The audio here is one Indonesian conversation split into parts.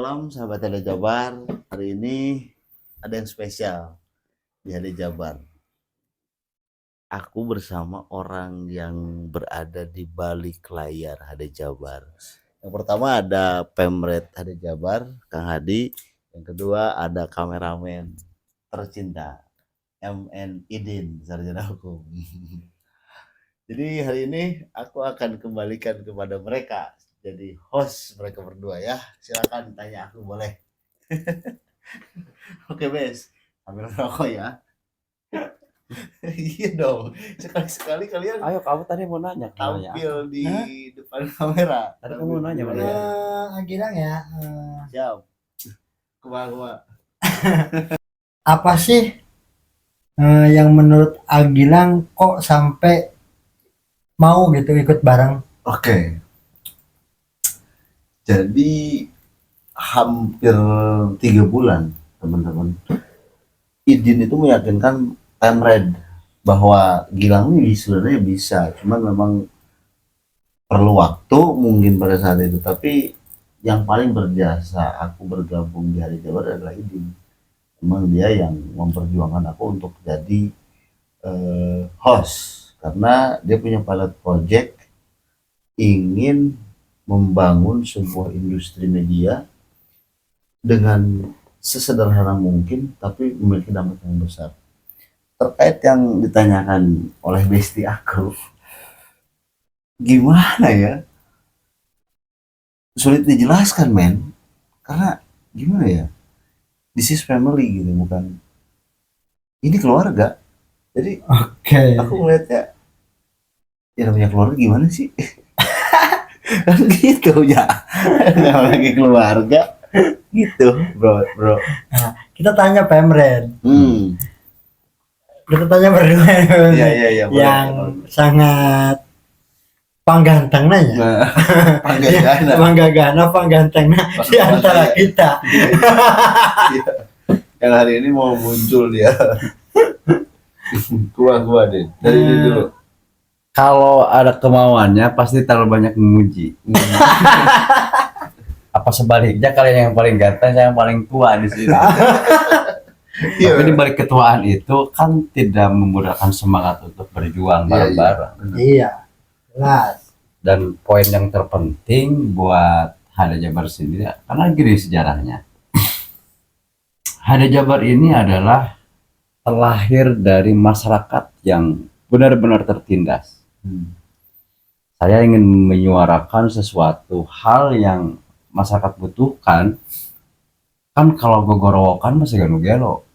malam sahabat Hada Jabar. Hari ini ada yang spesial di Hada Jabar. Aku bersama orang yang berada di balik layar Hada Jabar. Yang pertama ada Pemret Hada Jabar, Kang Hadi. Yang kedua ada kameramen tercinta, MN Idin, sarjana hukum. Jadi hari ini aku akan kembalikan kepada mereka jadi host mereka berdua ya. Silakan tanya aku boleh. Oke, Bes. Ambil rokok ya. Iya dong. Sekali-sekali kalian Ayo, kamu tadi mau nanya. tampil di depan kamera. Tadi kamu mau nanya mana? Gilang ya. Siap. Kumaha. Apa sih yang menurut Agilang kok sampai mau gitu ikut bareng? Oke. Jadi hampir 3 bulan teman-teman. Idin itu meyakinkan Pemred bahwa Gilang ini sebenarnya bisa, cuman memang perlu waktu mungkin pada saat itu. Tapi yang paling berjasa aku bergabung di Hada Jabar adalah Idin. Memang dia yang memperjuangkan aku untuk jadi host karena dia punya pilot project ingin membangun sebuah industri media dengan sesederhana mungkin tapi memiliki dampak yang besar. Terkait yang ditanyakan oleh besti aku, gimana ya, sulit dijelaskan men, karena gimana ya, this is family gitu, bukan ini keluarga. Jadi aku ngeliatnya ya namanya keluarga gimana sih. Kan gitu ya, lagi keluarga gitu bro. Nah, kita tanya Pemred. Hmm. Kita tanya berdua Iya, yang boleh. sangat pangganteng nanya. Nah, pangganteng di antara kita. Iya. Yang hari ini mau muncul dia. Gua deh. Dari ini dulu. Kalau ada kemauannya pasti terlalu banyak memuji. Apa sebaliknya kalian yang paling ganteng, saya yang paling tua di sini. Tapi di balik ketuaan itu kan tidak memudahkan semangat untuk berjuang bareng-bareng. Iya, jelas. Dan poin yang terpenting buat Hada Jabar sendiri, karena gini sejarahnya. Hada Jabar ini adalah terlahir dari masyarakat yang benar-benar tertindas. Saya ingin menyuarakan sesuatu hal yang masyarakat butuhkan. Kan kalau gogorowokan masih gelo.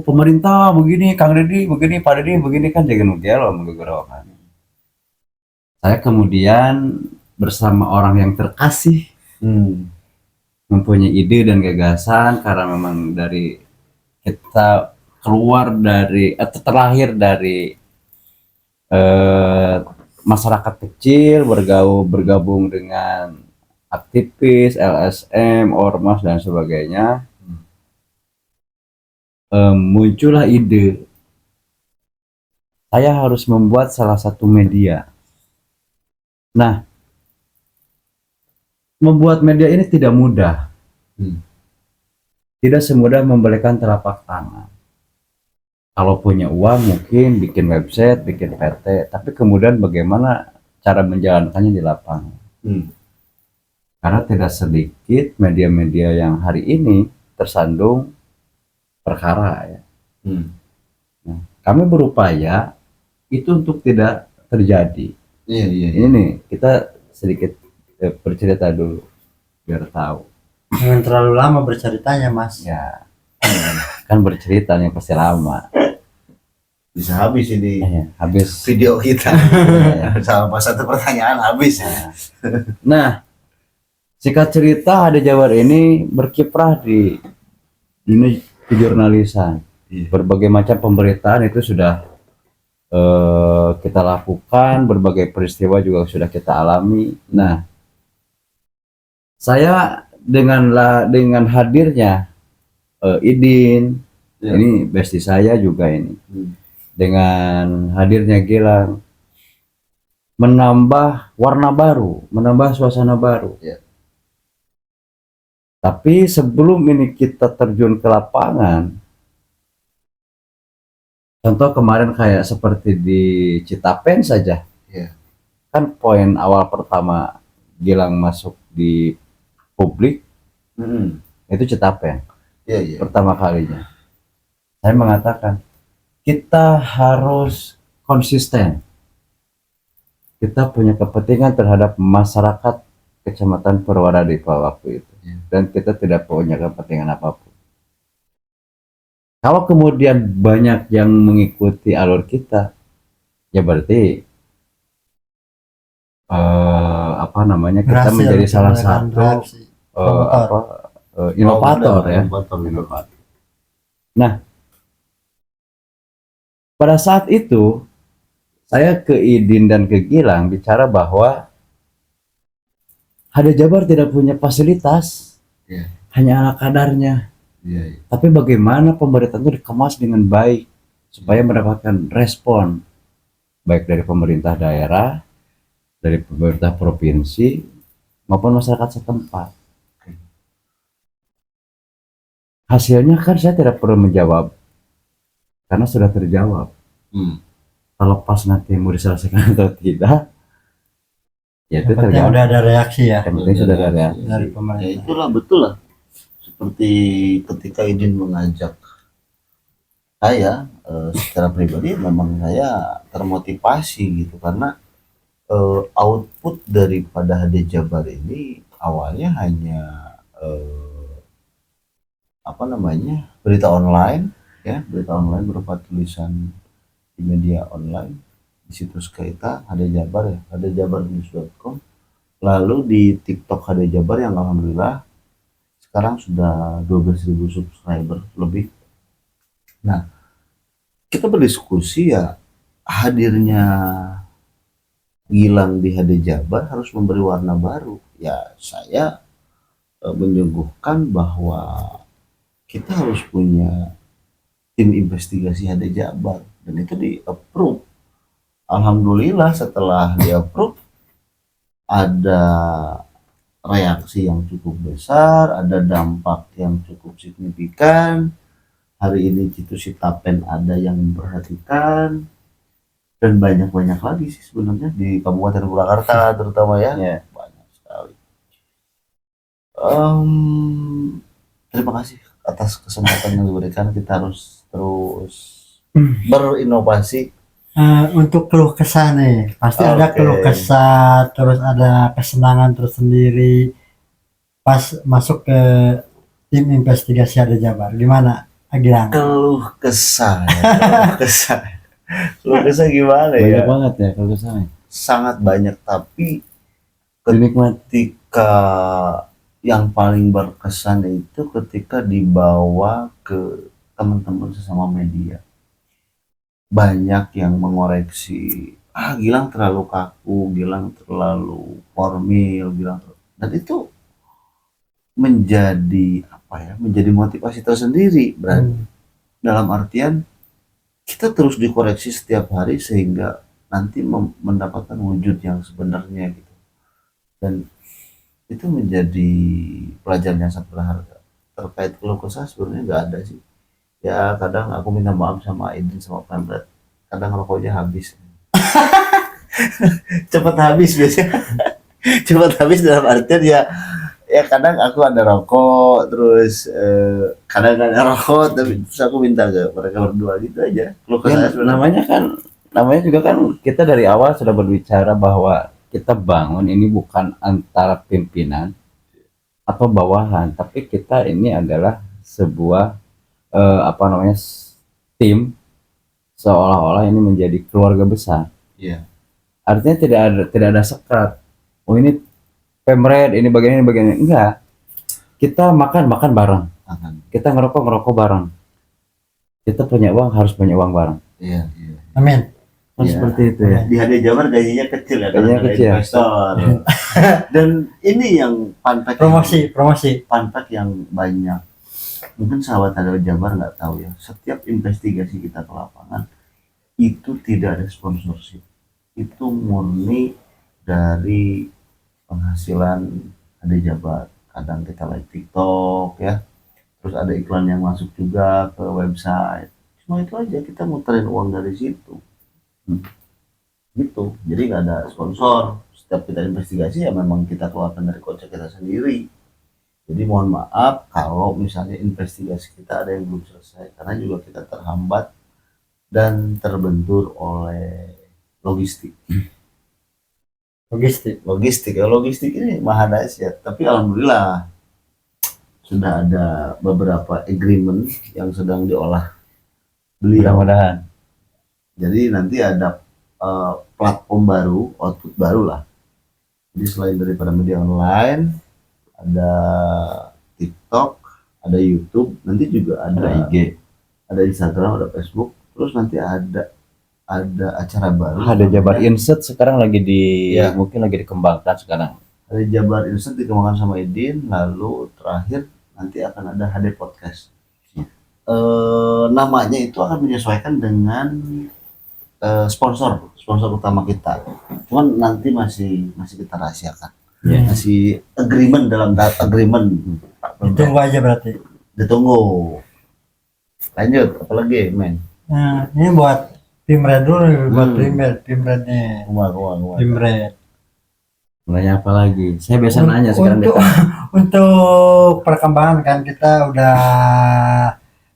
Pemerintah begini, Kang Deddy begini, Pak Deddy begini, kan jangan gelo menggogorowokan. Saya kemudian bersama orang yang terkasih mempunyai ide dan gagasan, karena memang dari kita keluar dari atau terlahir dari masyarakat kecil, bergabung dengan aktivis, LSM, ormas dan sebagainya. Muncullah ide saya harus membuat salah satu media. Nah, membuat media ini tidak mudah. Tidak semudah membalikan telapak tangan. Kalau punya uang mungkin bikin website, bikin PT, tapi kemudian bagaimana cara menjalankannya di lapangan. Karena tidak sedikit media-media yang hari ini tersandung perkara ya. Nah, kami berupaya itu untuk tidak terjadi. Ini kita sedikit bercerita dulu biar tahu. Jangan terlalu lama berceritanya, Mas. Ya, kan berceritanya pasti lama. Bisa habis ini. Habis video kita. Sama satu pertanyaan habis. Nah, singkat cerita Hada Jabar ini berkiprah di dunia kejurnalisan. Berbagai macam pemberitaan itu sudah kita lakukan, berbagai peristiwa juga sudah kita alami. Nah, saya dengan hadirnya Idin, ini besti saya juga ini. Dengan hadirnya Gilang menambah warna baru, menambah suasana baru. Tapi sebelum ini kita terjun ke lapangan, contoh kemarin kayak seperti di Citapen saja, Iya. kan poin awal pertama Gilang masuk di publik itu Citapen Iya, iya. pertama kalinya. Saya mengatakan kita harus konsisten. Kita punya kepentingan terhadap masyarakat Kecamatan Purwadadipa waktu itu, Iya. dan kita tidak punya kepentingan apapun. Kalau kemudian banyak yang mengikuti alur kita, ya berarti apa namanya, kita Berhasil menjadi salah menggunakan satu reaksi. Promotor. inovator ya. Inovator. Pada saat itu saya ke Idin dan ke Gilang bicara bahwa Hada Jabar tidak punya fasilitas, Iya. hanya ala kadarnya. Iya, iya. Tapi bagaimana pemerintah itu dikemas dengan baik supaya mendapatkan respon baik dari pemerintah daerah, dari pemerintah provinsi maupun masyarakat setempat. Hasilnya kan saya tidak perlu menjawab karena sudah terjawab. Kalau pas nanti mau diselesaikan atau tidak, ya itu Yang penting tergantung. udah ada reaksi ya Yang penting sudah ada. dari Ya pemerintah. itulah, betul lah. Seperti ketika Idin mengajak saya secara pribadi, memang saya termotivasi gitu, karena output daripada Hada Jabar ini awalnya hanya berita online, ya, berita online berupa tulisan di media online di situs kita Hada Jabar ya, hadajabarnews.com. Lalu di TikTok Hada Jabar yang alhamdulillah sekarang sudah 12.000 subscriber lebih. Nah, kita berdiskusi ya, hadirnya Gilang di Hada Jabar harus memberi warna baru. Ya, saya menyuguhkan bahwa kita harus punya tim investigasi Hada Jabar, dan itu di approve. Alhamdulillah setelah di approve ada reaksi yang cukup besar, ada dampak yang cukup signifikan. Hari ini situs Citapen ada yang memperhatikan, dan banyak lagi sih sebenarnya di Kabupaten Purwakarta terutama ya. Ya. Banyak sekali. Terima kasih atas kesempatan yang diberikan. Kita harus terus berinovasi. Untuk keluh kesah nih, pasti ada Oke. keluh kesah, terus ada kesenangan tersendiri pas masuk ke tim investigasi Hada Jabar. Gimana, Gilang? Keluh kesah ya, keluh kesah gimana Banyak ya, banget ya kalau saya. sangat banyak, tapi Dinikmati. ketika yang paling berkesan itu ketika dibawa ke teman-teman sesama media, banyak yang mengoreksi, Gilang terlalu kaku, Gilang terlalu formal, dan itu menjadi menjadi motivasi tersendiri, berarti dalam artian kita terus dikoreksi setiap hari sehingga nanti mendapatkan wujud yang sebenarnya gitu. Dan itu menjadi pelajaran yang sangat berharga. Terkait keluh kesah sebenarnya nggak ada sih. Ya kadang aku minta maaf sama Idin sama Pemret, kadang rokoknya habis. Cepat habis biasanya. Cepat habis dalam artian ya kadang aku ada rokok, terus kadang ada rokok, tapi terus aku minta ke mereka berdua gitu aja. Keluh Ya, kesah sebenarnya. namanya juga kan kita dari awal sudah berbicara bahwa kita bangun ini bukan antara pimpinan atau bawahan, tapi kita ini adalah sebuah tim, seolah-olah ini menjadi keluarga besar. Iya. Artinya tidak ada sekat. Oh ini Pemret, ini bagian ini, enggak. Kita makan bareng. Kita ngerokok bareng. Kita punya uang, harus punya uang bareng. Iya. Amin. Kan Iya. seperti itu ya. Di Hada Jabar gajinya kecil ya, Gajinya karena ada kecil. investor. Dan ini yang Promosi. fun fact yang banyak mungkin sahabat Hada Jabar nggak tahu ya. Setiap investigasi kita ke lapangan itu tidak ada sponsorship, itu murni dari penghasilan Hada Jabar. kadang kita live TikTok ya, terus ada iklan yang masuk juga ke website, cuma itu aja, kita muterin uang dari situ. Gitu, jadi nggak ada sponsor. Setiap kita investigasi ya memang kita keluarkan dari kocek kita sendiri. Jadi mohon maaf kalau misalnya investigasi kita ada yang belum selesai, karena juga kita terhambat dan terbentur oleh logistik. Logistik ini maha dahsyat, tapi alhamdulillah sudah ada beberapa agreement yang sedang diolah beliau. Mudah-mudahan. Jadi nanti ada platform baru, output baru lah. Jadi selain daripada media online, ada TikTok, ada YouTube, nanti juga ada IG, ada Instagram, ada Facebook, terus nanti ada acara baru. ada Jabar Insert sekarang lagi Ya. mungkin lagi dikembangkan sekarang. Ada Jabar Insert dikembangkan sama Idin, lalu terakhir nanti akan ada HD Podcast. Namanya itu akan menyesuaikan dengan sponsor utama kita. Cuman nanti masih kita rahasiakan. Yeah. Masih agreement dalam agreement. Ditunggu aja berarti. Ditunggu. Lanjut, apalagi men? Nah, ini buat Pimred dulu, buat Hmm. Pimrednya. Pimred. Nanya apa lagi? Saya biasa nanya sekarang Untuk untuk perkembangan kan kita udah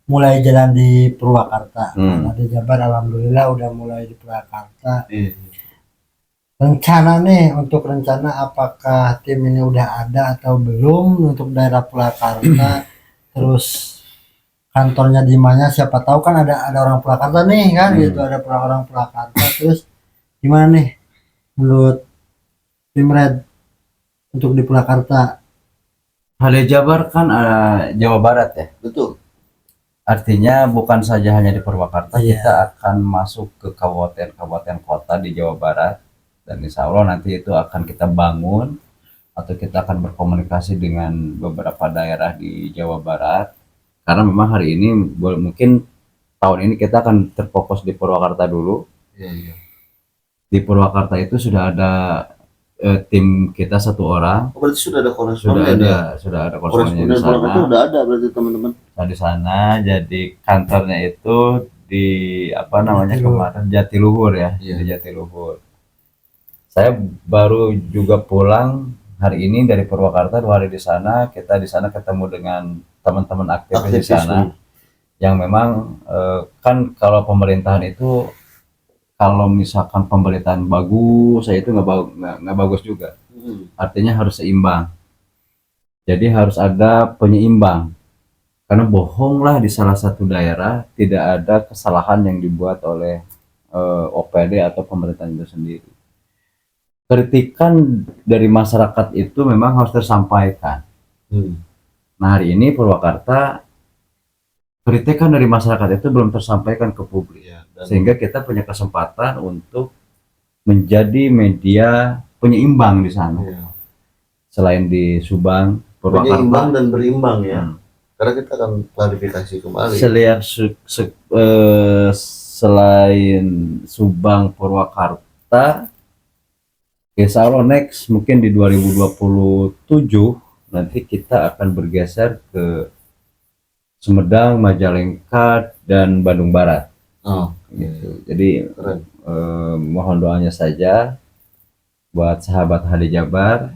mulai jalan di Purwakarta. Ada Jabar alhamdulillah udah mulai di Purwakarta. Rencana apakah tim ini udah ada atau belum untuk daerah Purwakarta? Terus kantornya di mana? Siapa tahu kan ada orang Purwakarta nih kan, gitu, ada orang Purwakarta. Terus gimana nih menurut Pimred untuk di Purwakarta? HD Jabar kan Jawa Barat ya. Betul. Artinya bukan saja hanya di Purwakarta, Iya. kita akan masuk ke kabupaten kota di Jawa Barat, dan insya Allah nanti itu akan kita bangun atau kita akan berkomunikasi dengan beberapa daerah di Jawa Barat, karena memang hari ini mungkin tahun ini kita akan terfokus di Purwakarta dulu. Iya. Di Purwakarta itu sudah ada tim kita 1 orang, Oh, berarti sudah ada koresponden. sudah ada korespondennya di Koresponden sana. udah ada berarti teman-teman. Nah, di sana jadi kantornya itu di apa namanya Jatiluhur. kemarin Jatiluhur ya. Iya. Di Jatiluhur. Saya baru juga pulang hari ini dari Purwakarta, 2 hari di sana. Kita di sana ketemu dengan teman-teman aktif di sana yang memang kan kalau pemerintahan itu, kalau misalkan pemerintahan bagus, saya itu nggak bagus juga. Artinya harus seimbang. Jadi harus ada penyeimbang. Karena bohonglah di salah satu daerah tidak ada kesalahan yang dibuat oleh OPD atau pemerintahan itu sendiri. Kritikan dari masyarakat itu memang harus tersampaikan. Nah, hari ini Purwakarta, kritikan dari masyarakat itu belum tersampaikan ke publik. Sehingga kita punya kesempatan untuk menjadi media penyeimbang di sana. Selain di Subang, Purwakarta. Penyeimbang dan berimbang ya. Karena kita akan klarifikasi kembali. Selain Subang, Purwakarta, insya Allah next mungkin di 2027 nanti kita akan bergeser ke Sumedang, Majalengka, dan Bandung Barat. Gitu. Jadi mohon doanya saja buat sahabat HD Jabar,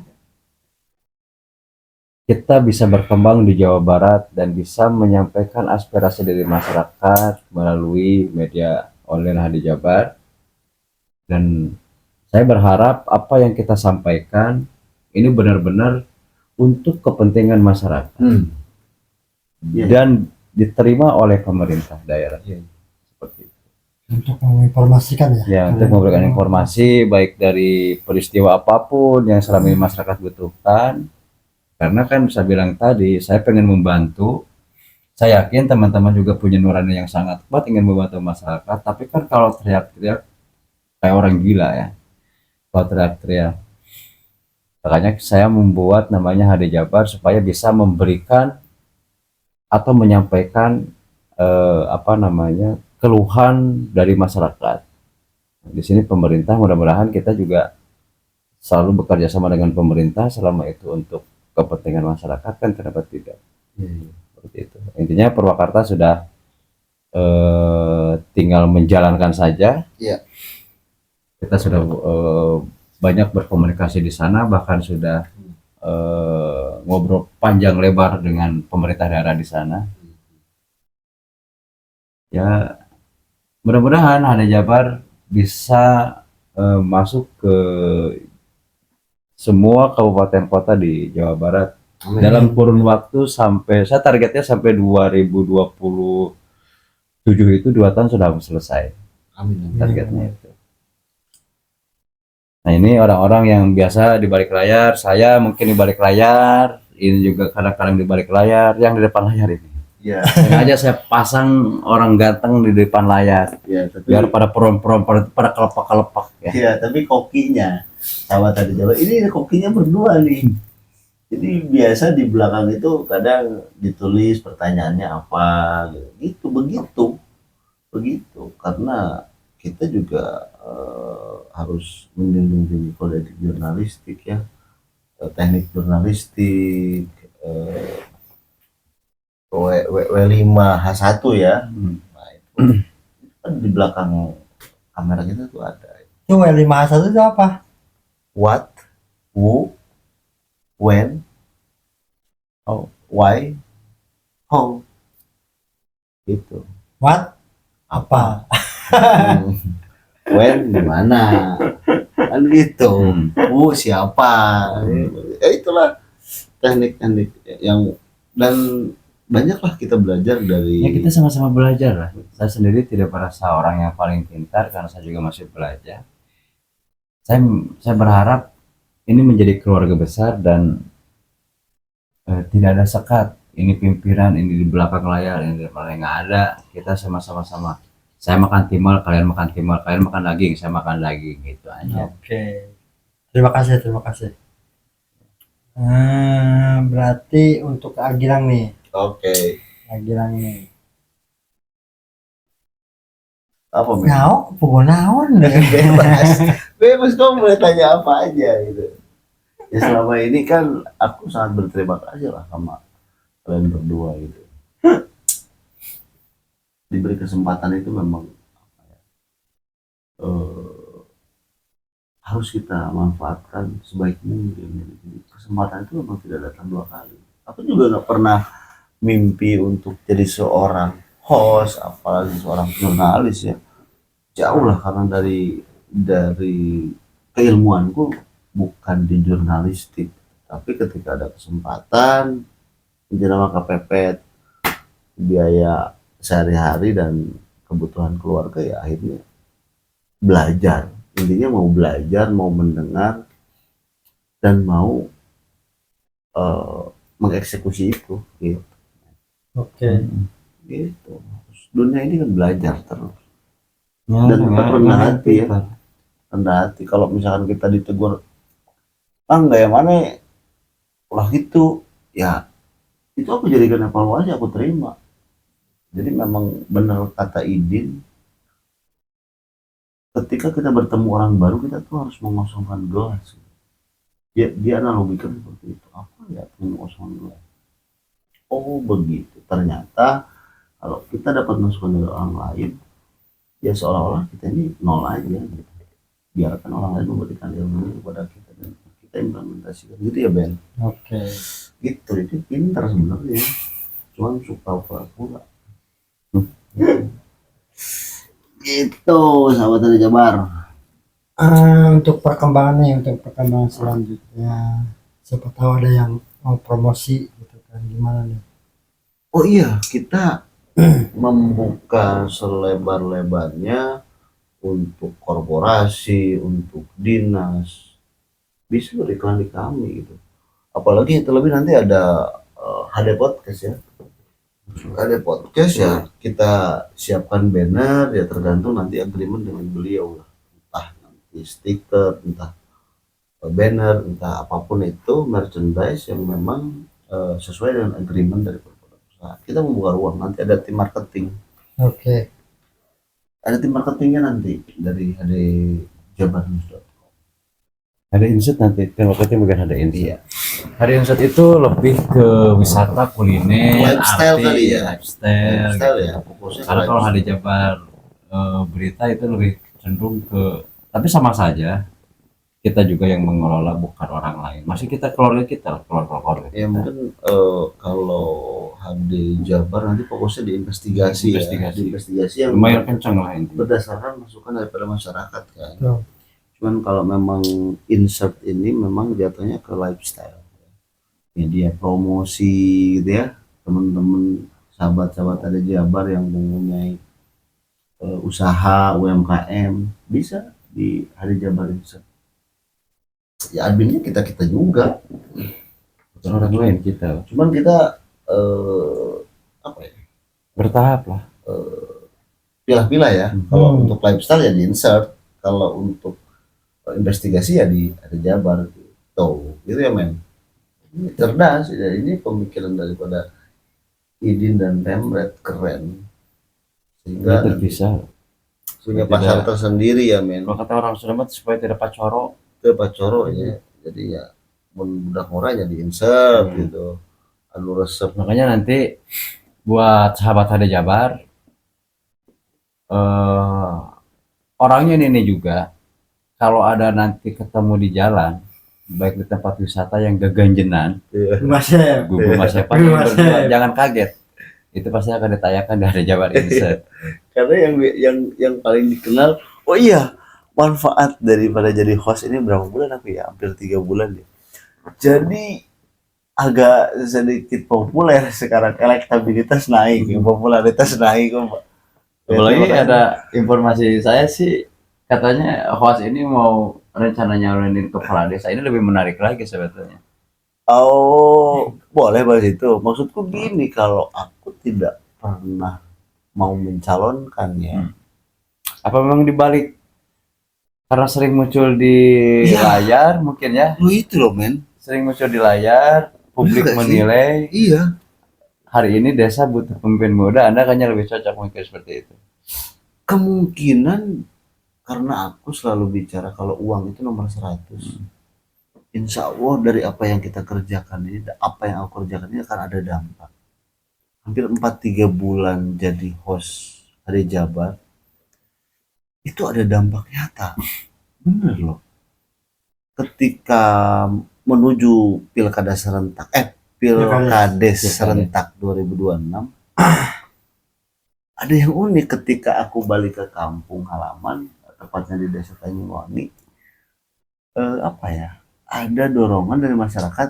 kita bisa berkembang di Jawa Barat dan bisa menyampaikan aspirasi dari masyarakat melalui media online HD Jabar. Dan saya berharap apa yang kita sampaikan ini benar-benar untuk kepentingan masyarakat dan diterima oleh pemerintah daerah. Seperti itu. Untuk menginformasikan Ya, untuk memberikan informasi baik dari peristiwa apapun yang selama ini masyarakat butuhkan. Karena kan saya bilang tadi, saya pengen membantu. Saya yakin teman-teman juga punya nurani yang sangat kuat ingin membantu masyarakat. Tapi kan kalau teriak-teriak kayak orang gila ya. Kalau teriak-teriak. Makanya saya membuat namanya HD Jabar supaya bisa memberikan atau menyampaikan keluhan dari masyarakat. Di sini pemerintah, mudah-mudahan kita juga selalu bekerja sama dengan pemerintah selama itu untuk kepentingan masyarakat kan kenapa tidak, Iya. seperti itu. Intinya Purwakarta sudah tinggal menjalankan saja. Iya. Kita sudah banyak berkomunikasi di sana, bahkan sudah ngobrol panjang lebar dengan pemerintah daerah di sana. Ya, mudah-mudahan Hada Jabar bisa masuk ke semua kabupaten kota di Jawa Barat dalam kurun waktu sampai, saya targetnya sampai 2027 itu 2 tahun sudah selesai Amin. targetnya itu. Nah, ini orang-orang yang biasa di balik layar, saya mungkin di balik layar, ini juga kadang-kadang di balik layar, yang di depan layar ini. Iya. Sengaja saya pasang orang ganteng di depan layar, Iya, tapi biar pada peron-peron, pada kelepak-kelepak ya. iya, tapi kokinya sahabat tadi Jawa ini kokinya berdua nih. Jadi biasa di belakang itu kadang ditulis pertanyaannya apa gitu, begitu karena kita juga harus melindungi kode etik jurnalistik ya, teknik jurnalistik, W5H1 ya. Nah, itu kan di belakang kamera kita tuh ada Itu W5H1 itu apa? what, who, when, Oh. why, how, gitu. What? Apa? When gimana? Kan gitu. Who siapa? Itulah teknik-teknik yang, dan banyaklah kita belajar dari. Ya, kita sama-sama belajar lah. Saya sendiri tidak merasa orang yang paling pintar karena saya juga masih belajar. Saya berharap ini menjadi keluarga besar dan tidak ada sekat. Ini pimpinan, ini di belakang layar, ini di depan layar, nggak ada. Kita sama-sama. Saya makan timal, kalian makan timal, kalian makan daging, saya makan daging, gitu aja. Oke. Terima kasih. Berarti untuk Kak Gilang nih. Oke. Kak Gilang nih. Apa men? Nyawa, pokok naon deh. Bebas kamu boleh tanya apa aja gitu. Ya selama ini kan aku sangat berterima kasih lah sama kalian berdua gitu. Diberi kesempatan itu memang harus kita manfaatkan sebaik mungkin. Jadi kesempatan itu memang tidak datang 2 kali. Aku juga nggak pernah mimpi untuk jadi seorang host, apalagi seorang jurnalis ya. Jauh lah, karena dari keilmuanku bukan di jurnalistik, tapi ketika ada kesempatan menjelma kepepet biaya sehari-hari dan kebutuhan keluarga, ya akhirnya belajar. Intinya mau belajar, mau mendengar, dan mau mengeksekusi itu gitu. Oke. Gitu. Dunia ini kan belajar terus. Ya, Dan tetap rendah hati ya. pintar. Rendah hati. Kalau misalkan kita ditegur, nggak yang mana ulah gitu, ya itu aku jadikan evaluasi, aku terima. Jadi memang benar kata Idin, ketika kita bertemu orang baru, kita tuh harus mengosongkan gelas. Dia analogikan seperti itu. Apa ya mengosongkan gelas? Oh begitu. Ternyata kalau kita dapat masukan dari orang lain, ya seolah-olah kita ini nol aja gitu. Biarkan orang lain memberikan ilmu kepada kita dan kita implementasikan gitu ya Ben. Oke. Gitu, itu pintar sebenarnya, cuman suka pura-pura. Gitu sahabat dari Jabar. Untuk perkembangan selanjutnya, siapa tahu ada yang mau promosi gitu kan, gimana nih? Oh iya, kita membuka selebar-lebarnya untuk korporasi, untuk dinas, bisa beriklan di kami gitu. Apalagi terlebih nanti ada HD Podcast ya. Ada podcast ya, kita siapkan banner ya, tergantung nanti agreement dengan beliau lah. Entah nanti stiker, entah banner, entah apapun itu merchandise yang memang sesuai dengan agreement dari perusahaan. Kita membuka ruang, nanti ada tim marketing. Oke. Ada tim marketingnya nanti dari HD Jabar News. Ada insert nanti, waktu bukan ada insert. Iya. Hari insert itu lebih ke wisata, kuliner, Lifestyle arti, kali ya. lifestyle, Lifestyle gitu. ya, fokusnya Karena ke kalau Hari lifestyle. Jabar berita itu lebih cenderung ke, tapi sama saja kita juga yang mengelola, bukan orang lain. Masih kita keluarga kita, keluarga Ya kita. mungkin kalau HD Jabar nanti fokusnya di investigasi, Investigasi. Di investigasi yang Lumayan kencang lah intinya. berdasarkan masukan daripada masyarakat kan. Betul. Cuman kalau memang insert ini memang jatuhnya ke lifestyle, media promosi gitu ya, teman-teman sahabat-sahabat ada Jabar yang mempunyai usaha UMKM bisa di Hari Jabar Insert. Ya adminnya kita juga, Bukan orang lain kita. cuman kita apa ya, Bertahap lah. pilah-pilah ya. Kalau untuk lifestyle ya di insert, kalau untuk investigasi ya di Hari Jabar gitu ya men. Ini cerdas ya, ini pemikiran daripada Idin dan Pemret keren, sehingga Ini terpisah. punya Tidak. pasar tersendiri ya men. Kalau kata orang Sunda supaya tidak pacoro. Ke Pak Coro ya, jadi ya budak murah jadi insert gitu, anu resep. Makanya nanti buat sahabat Hari Jabar, orangnya ini juga, kalau ada nanti ketemu di jalan, baik di tempat wisata yang geganjenan, Masih gugu Mas Evan, Gugu Mas Evan. jangan kaget. Itu pasti akan ditayangkan di Hari Jabar Insert. Karena yang paling dikenal, oh iya, manfaat daripada jadi host ini berapa bulan aku ya, hampir 3 bulan ya. Jadi agak sedikit populer sekarang, elektabilitas naik, popularitas naik kok. Apalagi ada informasi saya sih, katanya host ini mau rencananya nyalonin kepala desa. Ini lebih menarik lagi sebetulnya. Oh, boleh bahas itu. Maksudku gini, kalau aku tidak pernah mau mencalonkan ya. Apa memang dibalik karena sering muncul di Iya. layar mungkin ya, Lu itu loh men. sering muncul di layar, publik Bener gak sih? menilai Iya. hari ini desa butuh pemimpin muda, Anda kayaknya lebih cocok mungkin seperti itu. Kemungkinan karena aku selalu bicara kalau uang itu nomor 100. Insya Allah dari apa yang kita kerjakan ini, apa yang aku kerjakan ini akan ada dampak. Hampir 4-3 bulan jadi host Hari Jabar, itu ada dampak nyata. Bener loh. Ketika menuju pilkada serentak, pilkades serentak 2026, ada yang unik ketika aku balik ke kampung halaman, tepatnya di Desa Tanyuwangi, apa ya? Ada dorongan dari masyarakat,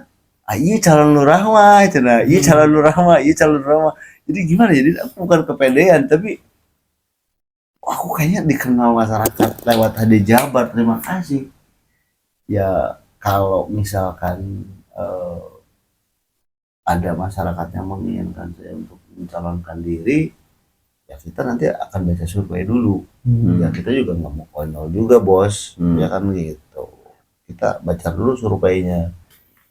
iya calon lurah mah, iya calon lurah mah, iya calon lurah mah. Jadi gimana? Jadi aku bukan kepedean, tapi aku kayaknya dikenal masyarakat lewat Hari Jabar. Terima kasih. Ya kalau misalkan ada masyarakat yang menginginkan saya untuk mencalonkan diri, ya kita nanti akan baca survei dulu. Ya kita juga nggak mau konyol juga bos, ya kan gitu. Kita baca dulu surveinya,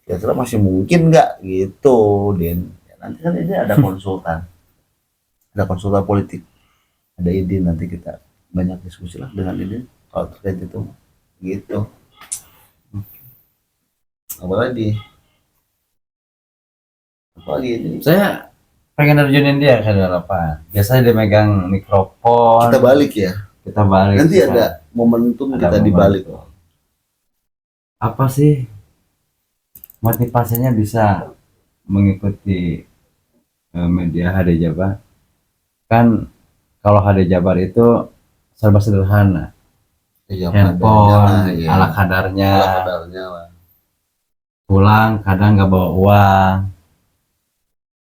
kira-kira masih mungkin nggak gitu, Den. Ya, nanti kan ini ada konsultan, ada konsultan politik, ada Idin, nanti kita banyak diskusi lah dengan Idin kalau terkait itu, gitu. Apalagi ini Saya pengen nerjunin dia ke lapangan. Biasanya dia megang mikrofon. kita balik ya, Kita balik. nanti ada momentum ada kita dibalik. Apa sih motivasinya bisa mengikuti media Hari Jabar? Kan kalau Hari Jabar itu serba sederhana, Ya, handphone, ya. ala kadarnya, Ala kadarnya lah. pulang kadang nggak bawa uang,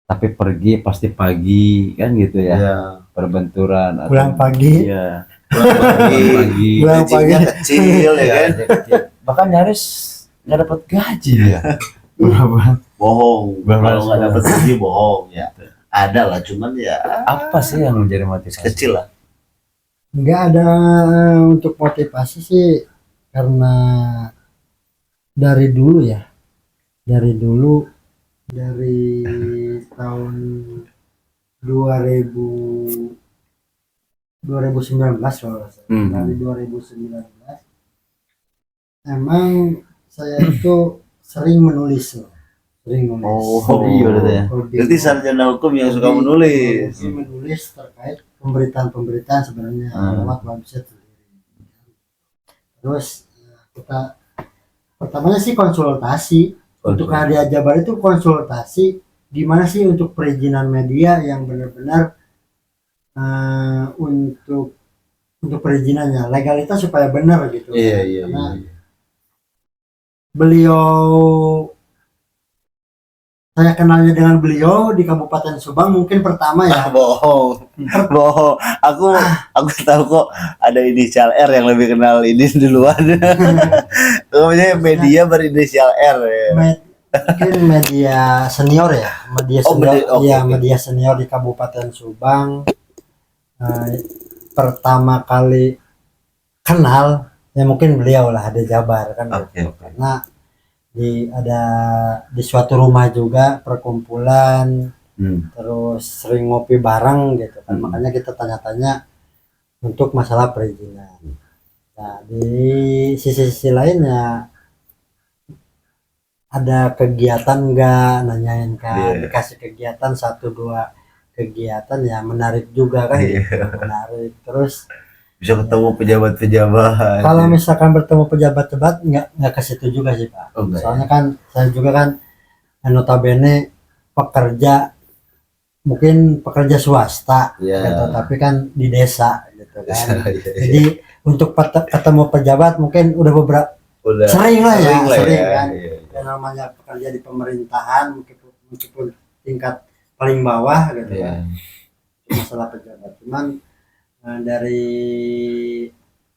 tapi pergi pasti pagi kan gitu ya, Ya. perbenturan atau pulang pagi iya, Pulang pagi, pagi, Pulang pagi. gajinya kecil ya kan, bahkan nyaris nggak dapat gaji ya. Berapa? bohong. Berapa Kalau nggak sekolah? dapat gaji bohong ya. Ada lah, cuman ya Apa sih yang menjadi motivasi? kecil lah. nggak ada untuk motivasi sih, karena dari dulu ya, dari tahun 2019 kalau nggak salah. Dari 2019 emang saya itu sering menulis loh. Sering menulis. Oh, hobi berarti ya. Hobi. Berarti sarjana hukum yang suka Hobi- menulis. hobi menulis terkait pemberitaan-pemberitaan sebenarnya lewat website sendiri. Terus kita pertamanya sih konsultasi. Untuk hadiah Jabar itu konsultasi gimana sih untuk perizinan media yang benar-benar untuk perizinannya legalitas supaya benar gitu. Iya. Karena beliau, saya kenalnya dengan beliau di Kabupaten Subang mungkin pertama ya. Bohong. Aku tahu kok ada inisial R yang lebih kenal ini duluan. Namanya media berinisial R ya. Mungkin media senior ya, media Oh, senior, oke. media senior di Kabupaten Subang. Pertama kali kenal ya mungkin beliau lah, ada Jabar kan gitu. Oke. Karena ada di suatu rumah juga perkumpulan, terus sering ngopi bareng gitu kan, makanya kita tanya-tanya untuk masalah perizinan. Nah di sisi lainnya ada kegiatan enggak, nanyain kan, dikasih kegiatan 1-2 kegiatan ya menarik juga kan gitu. Menarik, terus Bisa ketemu pejabat-pejabat. kalau misalkan bertemu pejabat-pejabat nggak ke situ juga sih Pak. Soalnya kan saya juga kan notabene mungkin pekerja swasta gitu, tapi kan di desa gitu kan. Jadi untuk ketemu pejabat mungkin udah sering lah ya. Kan. Yang namanya pekerja di pemerintahan meskipun tingkat paling bawah gitu kan. Masalah pejabat. Cuman dari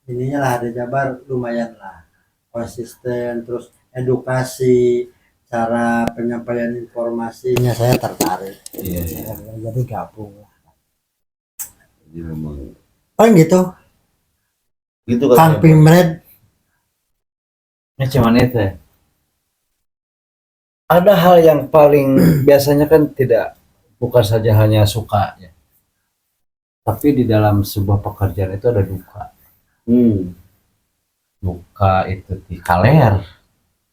ininya lah ada Jabar lumayan lah konsisten, terus edukasi, cara penyampaian informasinya saya tertarik. Jadi gabung lah. Gitu kan Kang Pimred. Ini cuman itu ya. Ada hal yang paling biasanya kan bukan saja hanya suka ya, tapi di dalam sebuah pekerjaan itu ada duka. Duka itu di kaler,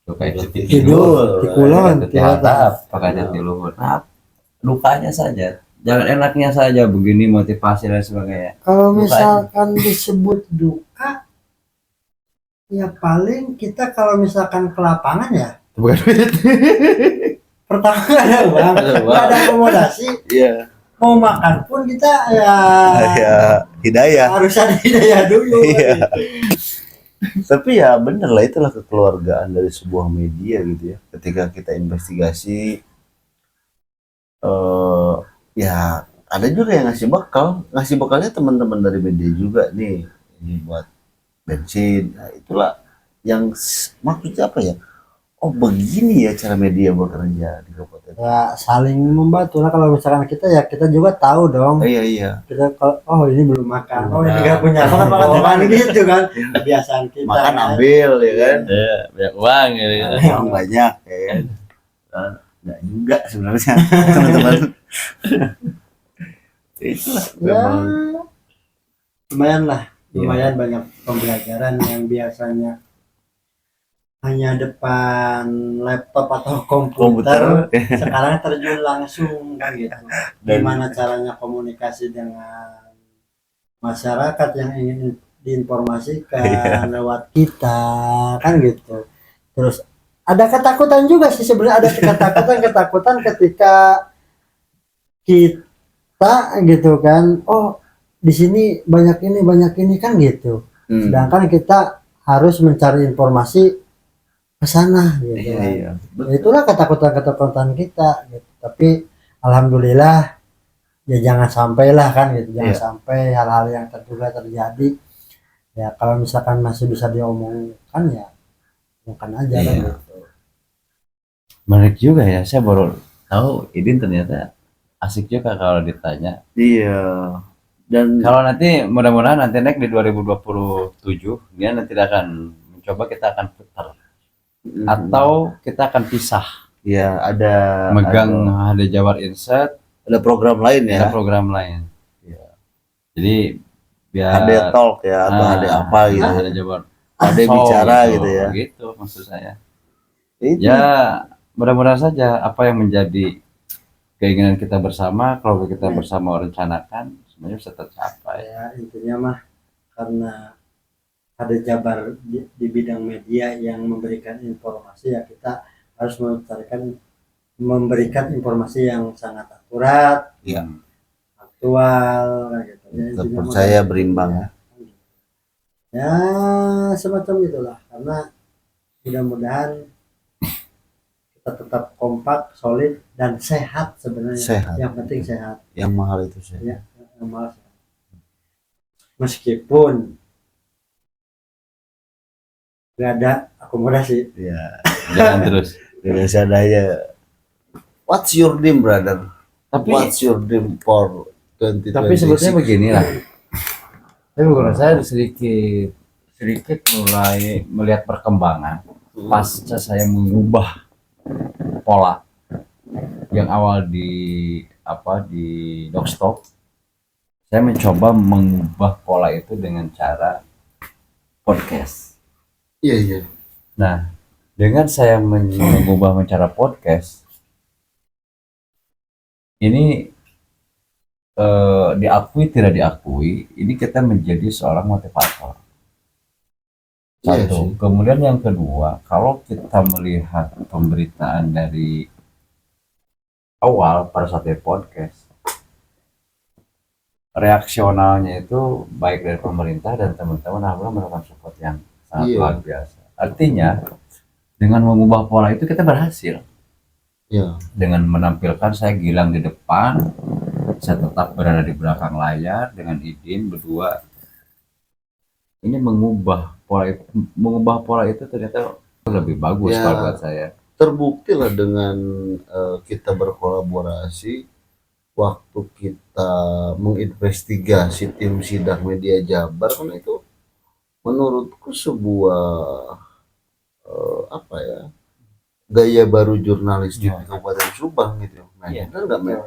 duka itu di tidur, di kulon, di atap, pekerjaan di luhur. Nah, dukanya saja, jangan enaknya saja begini motivasi dan sebagainya. Kalau misalkan disebut duka, ya paling kita kalau misalkan ke lapangan ya, Bukan duit. pertama nggak ada uang, nggak ada akomodasi. Mau makan pun kita ya hidayah. Harus ada hidayah dulu. Tapi ya bener lah, itulah kekeluargaan dari sebuah media gitu ya. Ketika kita investigasi, ya ada juga yang ngasih bekalnya teman-teman dari media juga nih, ini buat bensin. Nah, itulah yang maksudnya apa ya? Oh begini ya cara media bekerja di kabupaten. Ya saling membantu lah, kalau misalkan kita juga tahu dong. Iya. Kita kalau ini belum makan, ini nggak punya makan gitu kan. Kebiasaan kita. Makan ambil ya kan. Banyak uang gitu. Uang banyak ya kan. Nggak juga sebenarnya teman-teman. Itulah. Ya, lumayan banyak pembelajaran yang biasanya hanya depan laptop atau komputer. Sekarang terjun langsung kan gitu. Gimana caranya komunikasi dengan masyarakat yang ingin diinformasikan lewat kita kan gitu. Terus ada ketakutan juga sih sebenarnya, ada ketakutan ketika kita gitu kan, oh di sini banyak ini kan gitu. Sedangkan kita harus mencari informasi ke sana gitu. Iya. Itulah ketakutan kita gitu. Tapi alhamdulillah ya jangan sampailah kan gitu. Jangan sampai hal-hal yang terduga terjadi. Ya kalau misalkan masih bisa diomongkan ya bukan aja kan gitu. Menarik juga ya, saya baru tahu Idin ternyata asik juga kalau ditanya. Iya. Dan kalau nanti mudah-mudahan nanti naik di 2027 dia nanti akan mencoba, kita akan putar atau kita akan pisah. Ya ada megang ada Jabar Insight, ada program lain ya. Ada program lain. Ya. Jadi biar ada talk ya atau ada apa gitu. Ada Jabar. Ada bicara gitu ya. Gitu maksud saya. Itu Ya, mudah-mudahan saja apa yang menjadi keinginan kita bersama, keluarga kita bersama rencanakan semuanya bisa tercapai. Ya intinya mah karena ada Jabar di bidang media yang memberikan informasi, ya kita harus memberikan informasi yang sangat akurat, ya aktual kayak gitu. Ya, intinya mah terpercaya kayak gitu berimbang ya. Ya semacam itulah, karena mudah-mudahan kita tetap kompak, solid dan sehat sebenarnya. sehat. Yang penting sehat. Yang mahal itu sehat. Ya, yang mahal sehat. Meskipun nggak ada akomodasi. Ya, Jangan terus. Indonesia Daya. What's your dream, brother? What's Tapi your dream for 2026? tapi sebetulnya beginilah. Tapi menurut saya sedikit mulai melihat perkembangan pasca saya mengubah pola yang awal di Dogstop. Saya mencoba mengubah pola itu dengan cara podcast. Iya, iya. Nah, dengan saya mengubah cara podcast ini, diakui tidak diakui, ini kita menjadi seorang motivator. Iya Satu. sih. Kemudian yang kedua, kalau kita melihat pemberitaan dari awal pada saat di podcast, reaksionalnya itu baik dari pemerintah dan teman-teman alhamdulillah melakukan support yang sangat Iya. luar biasa. Artinya dengan mengubah pola itu kita berhasil. Ya, Dengan menampilkan saya Gilang di depan, saya tetap berada di belakang layar dengan Idin berdua. Ini mengubah pola itu ternyata lebih bagus Ya. kalau buat saya. terbukti lah dengan kita berkolaborasi waktu kita menginvestigasi tim sidak media Jabar, kan itu menurutku sebuah apa ya, gaya baru jurnalistik Ya. di Kabupaten Subang gitu. Nah, Iya. benar nggak, Men?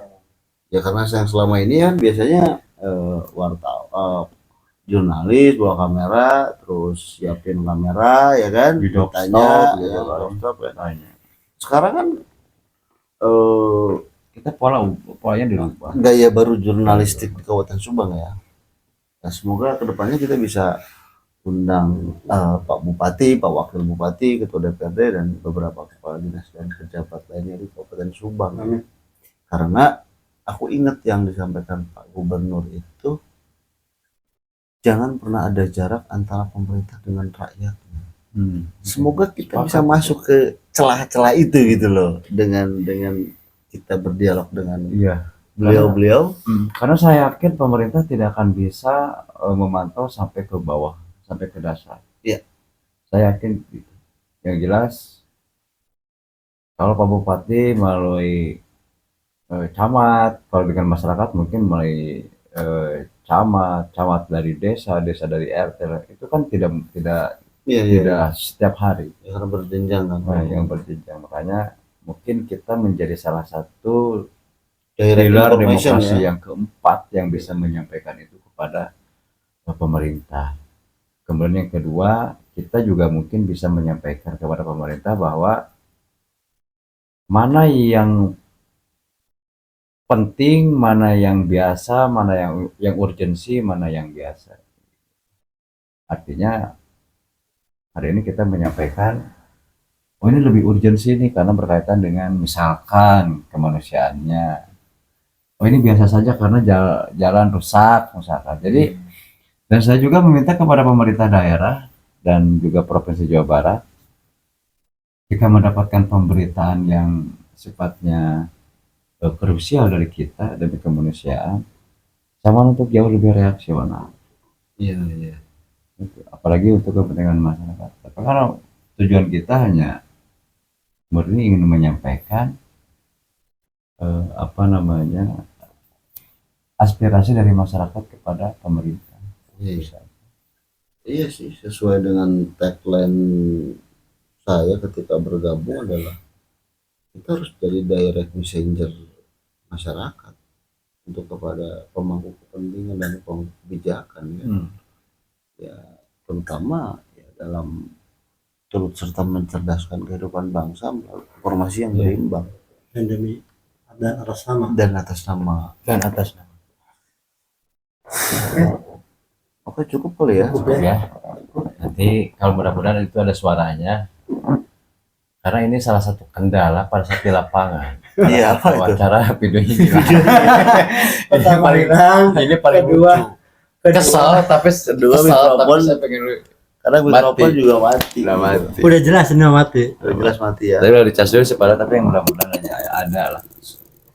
Ya karena saya selama ini kan biasanya jurnalis bawa kamera, terus siapin kamera, ya kan, Di ditanya, Dogstop, ya, gitu kan. Dogstop, ya. Tanya. Sekarang kan eh, Kita polanya dirubah. gaya baru jurnalistik di Kabupaten Subang ya. Nah, semoga kedepannya kita bisa undang Pak Bupati, Pak Wakil Bupati, Ketua DPRD, dan beberapa kepala dinas dan pejabat lainnya di Kabupaten Subang. Amin. Karena aku ingat yang disampaikan Pak Gubernur itu, jangan pernah ada jarak antara pemerintah dengan rakyat. Semoga kita bisa masuk ke celah-celah itu gitu loh, dengan kita berdialog dengan Iya. beliau-beliau. Karena saya yakin pemerintah tidak akan bisa memantau sampai ke bawah, sampai ke dasar. Iya. Saya yakin gitu. Yang jelas kalau Pak Bupati melalui camat, kalau dengan masyarakat mungkin melalui camat dari desa dari RT, itu kan tidak Iya. setiap hari. Ya, karena berjenjang kan. Nah, yang berjenjang, makanya mungkin kita menjadi salah satu Direct pilar information demokrasi ya. yang keempat yang bisa menyampaikan itu kepada pemerintah. Kemudian yang kedua, kita juga mungkin bisa menyampaikan kepada pemerintah bahwa mana yang penting, mana yang biasa, mana yang urgensi, mana yang biasa. Artinya hari ini kita menyampaikan, oh ini lebih urgensi nih karena berkaitan dengan misalkan kemanusiaannya. Oh ini biasa saja karena jalan rusak misalkan. Jadi dan saya juga meminta kepada pemerintah daerah dan juga Provinsi Jawa Barat, jika mendapatkan pemberitaan yang sifatnya krusial dari kita demi kemanusiaan, sama untuk jauh lebih reaksional. Iya. Apalagi untuk kepentingan masyarakat. Karena tujuan kita hanya murni ingin menyampaikan aspirasi dari masyarakat kepada pemerintah. Iya sih, sesuai dengan tagline saya ketika bergabung adalah kita harus jadi direct messenger masyarakat untuk kepada pemangku kepentingan dan pemangku kebijakan ya. Ya terutama ya dalam turut serta mencerdaskan kehidupan bangsa melalui informasi yang Iya. berimbang dan demi dan atas nama. dan atas nama. Oke, cukup kali ya. Cukup ya. Nanti kalau mudah-mudahan itu ada suaranya. Karena ini salah satu kendala pada saat di lapangan. Iya, apa itu? Wawancara videonya hilang. Pertama hilang, Ini paling kedua kesel tapi Kedua, kesel mikrofon. tapi saya pengen Karena mikrofon juga mati. udah mati. udah jelas ini mati. Udah jelas mati ya. Tapi udah dicas dulu sih padahal, tapi yang mudah-mudahan aja ada lah.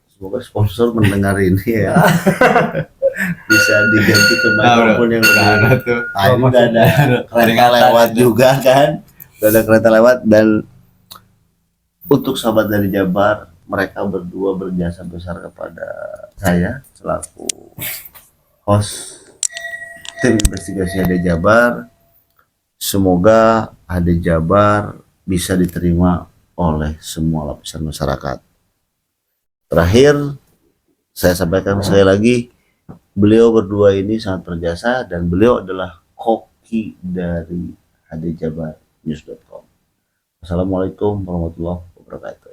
Semoga sponsor mendengar ini ya. Bisa diganti ke mikrofon yang udah lebih. ada tuh. Ah, ini udah ada kereta Peringatan lewat itu. juga kan. Udah ada kereta lewat. Dan untuk sahabat dari Jabar, mereka berdua berjasa besar kepada saya selaku host tim investigasi AD Jabar. Semoga AD Jabar bisa diterima oleh semua lapisan masyarakat. Terakhir, saya sampaikan sekali lagi, beliau berdua ini sangat berjasa dan beliau adalah koki dari adjabarnews.com. Assalamualaikum warahmatullahi wabarakatuh.